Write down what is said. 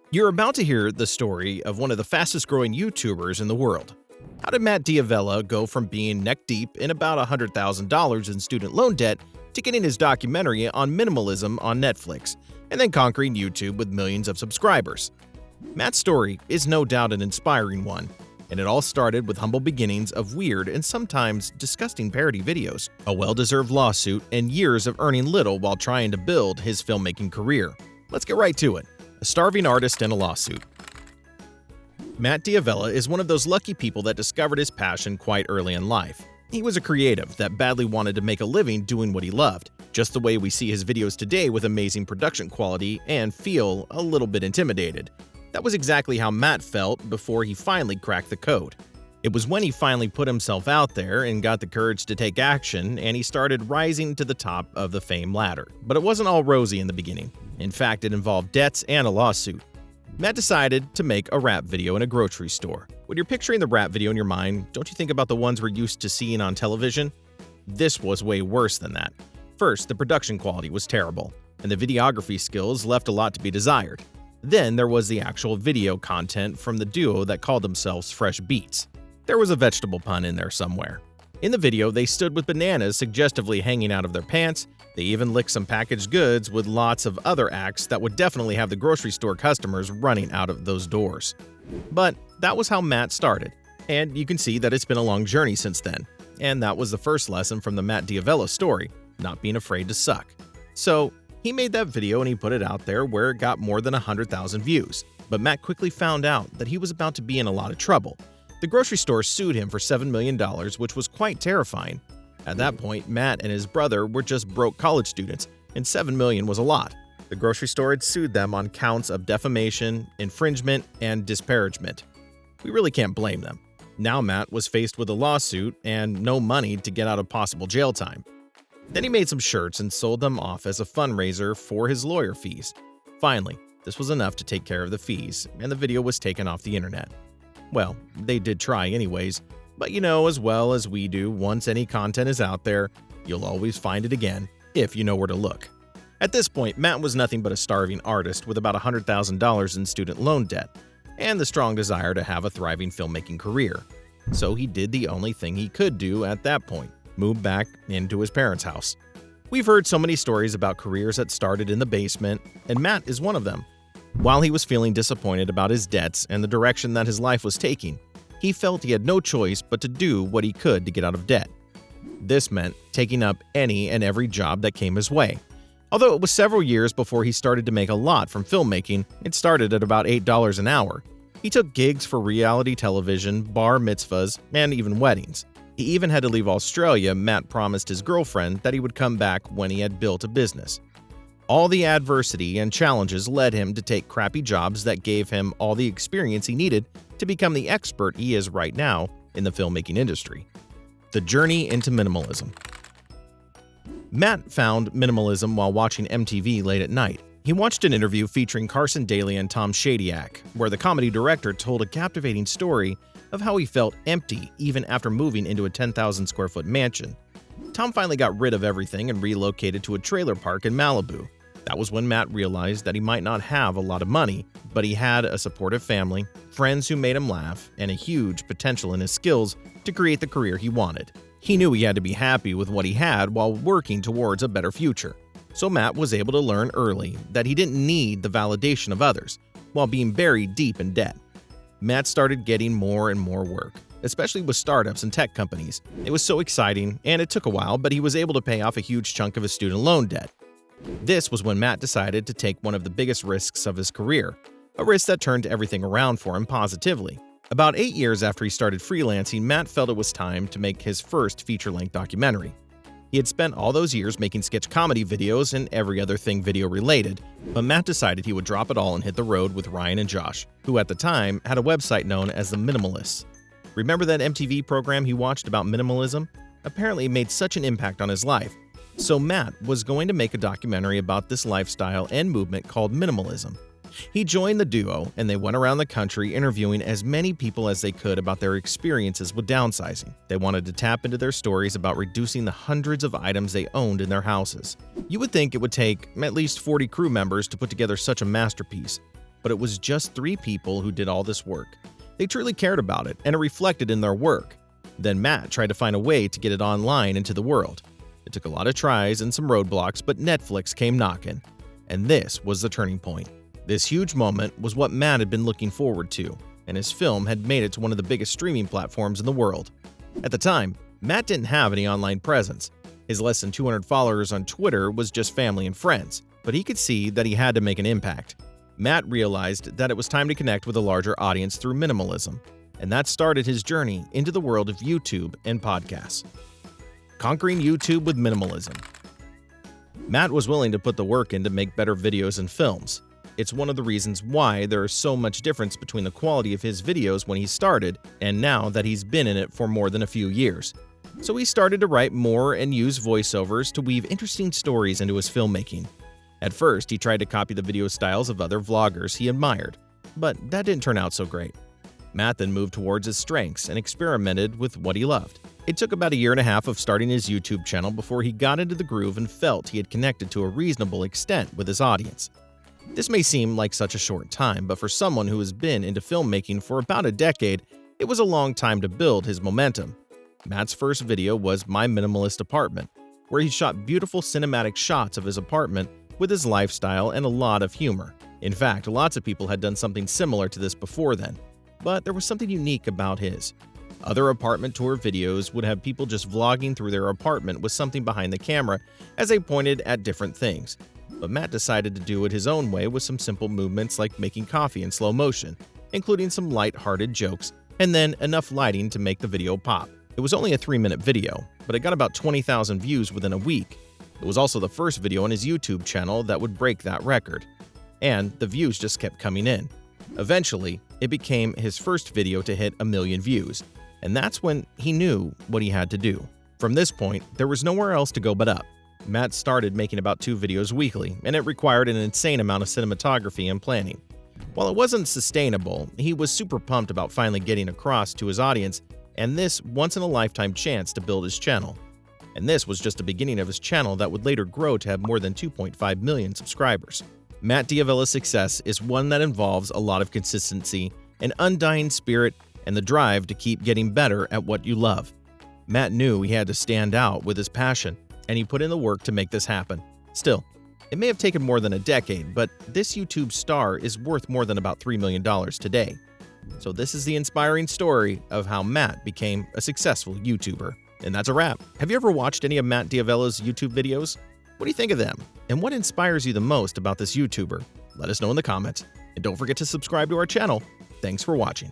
You're about to hear the story of one of the fastest growing YouTubers in the world. How did Matt Davella go from being neck deep in about $100,000 in student loan debt to getting his documentary on minimalism on Netflix, and then conquering YouTube with millions of subscribers? Matt's story is no doubt an inspiring one, and it all started with humble beginnings of weird and sometimes disgusting parody videos, a well-deserved lawsuit, and years of earning little while trying to build his filmmaking career. Let's get right to it. A starving artist and a lawsuit. Matt Davella is one of those lucky people that discovered his passion quite early in life. He was a creative that badly wanted to make a living doing what he loved, just the way we see his videos today with amazing production quality and feel a little bit intimidated. That was exactly how Matt felt before he finally cracked the code. It was when he finally put himself out there and got the courage to take action, and he started rising to the top of the fame ladder. But it wasn't all rosy in the beginning. In fact, it involved debts and a lawsuit. Matt decided to make a rap video in a grocery store. When you're picturing the rap video in your mind, don't you think about the ones we're used to seeing on television? This was way worse than that. First, the production quality was terrible, and the videography skills left a lot to be desired. Then there was the actual video content from the duo that called themselves Fresh Beats. There was a vegetable pun in there somewhere. In the video, they stood with bananas suggestively hanging out of their pants. They even licked some packaged goods with lots of other acts that would definitely have the grocery store customers running out of those doors. But that was how Matt started, and you can see that it's been a long journey since then. And that was the first lesson from the Matt Davella story, not being afraid to suck. So he made that video and he put it out there where it got more than 100,000 views. But Matt quickly found out that he was about to be in a lot of trouble. The grocery store sued him for $7 million, which was quite terrifying. At that point, Matt and his brother were just broke college students, and $7 million was a lot. The grocery store had sued them on counts of defamation, infringement, and disparagement. We really can't blame them. Now Matt was faced with a lawsuit and no money to get out of possible jail time. Then he made some shirts and sold them off as a fundraiser for his lawyer fees. Finally, this was enough to take care of the fees, and the video was taken off the internet. Well, they did try anyways, but you know as well as we do, once any content is out there, you'll always find it again, if you know where to look. At this point, Matt was nothing but a starving artist with about $100,000 in student loan debt, and the strong desire to have a thriving filmmaking career. So he did the only thing he could do at that point, move back into his parents' house. We've heard so many stories about careers that started in the basement, and Matt is one of them. While he was feeling disappointed about his debts and the direction that his life was taking, he felt he had no choice but to do what he could to get out of debt. This meant taking up any and every job that came his way. Although it was several years before he started to make a lot from filmmaking, it started at about $8 an hour. He took gigs for reality television, bar mitzvahs, and even weddings. He even had to leave Australia. Matt promised his girlfriend that he would come back when he had built a business. All the adversity and challenges led him to take crappy jobs that gave him all the experience he needed to become the expert he is right now in the filmmaking industry. The journey into minimalism. Matt found minimalism while watching MTV late at night. He watched an interview featuring Carson Daly and Tom Shadyac, where the comedy director told a captivating story of how he felt empty even after moving into a 10,000 square foot mansion. Tom finally got rid of everything and relocated to a trailer park in Malibu. That was when Matt realized that he might not have a lot of money, but he had a supportive family, friends who made him laugh, and a huge potential in his skills to create the career he wanted. He knew he had to be happy with what he had while working towards a better future. So Matt was able to learn early that he didn't need the validation of others while being buried deep in debt. Matt started getting more and more work, especially with startups and tech companies. It was so exciting, and it took a while, but he was able to pay off a huge chunk of his student loan debt. This was when Matt decided to take one of the biggest risks of his career, a risk that turned everything around for him positively. About 8 years after he started freelancing, Matt felt it was time to make his first feature-length documentary. He had spent all those years making sketch comedy videos and every other thing video-related, but Matt decided he would drop it all and hit the road with Ryan and Josh, who at the time had a website known as the Minimalist. Remember that MTV program he watched about minimalism? Apparently it made such an impact on his life. So Matt was going to make a documentary about this lifestyle and movement called minimalism. He joined the duo, and they went around the country interviewing as many people as they could about their experiences with downsizing. They wanted to tap into their stories about reducing the hundreds of items they owned in their houses. You would think it would take at least 40 crew members to put together such a masterpiece, but it was just 3 people who did all this work. They truly cared about it, and it reflected in their work. Then Matt tried to find a way to get it online into the world. It took a lot of tries and some roadblocks, but Netflix came knocking. And this was the turning point. This huge moment was what Matt had been looking forward to, and his film had made it to one of the biggest streaming platforms in the world. At the time, Matt didn't have any online presence. His less than 200 followers on Twitter was just family and friends, but he could see that he had to make an impact. Matt realized that it was time to connect with a larger audience through minimalism, and that started his journey into the world of YouTube and podcasts. Conquering YouTube with minimalism. Matt was willing to put the work in to make better videos and films. It's one of the reasons why there is so much difference between the quality of his videos when he started and now that he's been in it for more than a few years. So he started to write more and use voiceovers to weave interesting stories into his filmmaking. At first, he tried to copy the video styles of other vloggers he admired, but that didn't turn out so great. Matt then moved towards his strengths and experimented with what he loved. It took about a year and a half of starting his YouTube channel before he got into the groove and felt he had connected to a reasonable extent with his audience. This may seem like such a short time, but for someone who has been into filmmaking for about a decade, it was a long time to build his momentum. Matt's first video was My Minimalist Apartment, where he shot beautiful cinematic shots of his apartment with his lifestyle and a lot of humor. In fact, lots of people had done something similar to this before then, but there was something unique about his. Other apartment tour videos would have people just vlogging through their apartment with something behind the camera as they pointed at different things. But Matt decided to do it his own way with some simple movements like making coffee in slow motion, including some light-hearted jokes, and then enough lighting to make the video pop. It was only a 3-minute video, but it got about 20,000 views within a week. It was also the first video on his YouTube channel that would break that record. And the views just kept coming in. Eventually, it became his first video to hit 1 million views, and that's when he knew what he had to do. From this point, there was nowhere else to go but up. Matt started making about 2 videos weekly, and it required an insane amount of cinematography and planning. While it wasn't sustainable, he was super pumped about finally getting across to his audience and this once-in-a-lifetime chance to build his channel. And this was just the beginning of his channel that would later grow to have more than 2.5 million subscribers. Matt Davella's success is one that involves a lot of consistency, an undying spirit, and the drive to keep getting better at what you love. Matt knew he had to stand out with his passion, and he put in the work to make this happen. Still, it may have taken more than a decade, but this YouTube star is worth more than about $3 million today. So this is the inspiring story of how Matt became a successful YouTuber. And that's a wrap. Have you ever watched any of Matt Davella's YouTube videos? What do you think of them? And what inspires you the most about this YouTuber? Let us know in the comments. And don't forget to subscribe to our channel. Thanks for watching.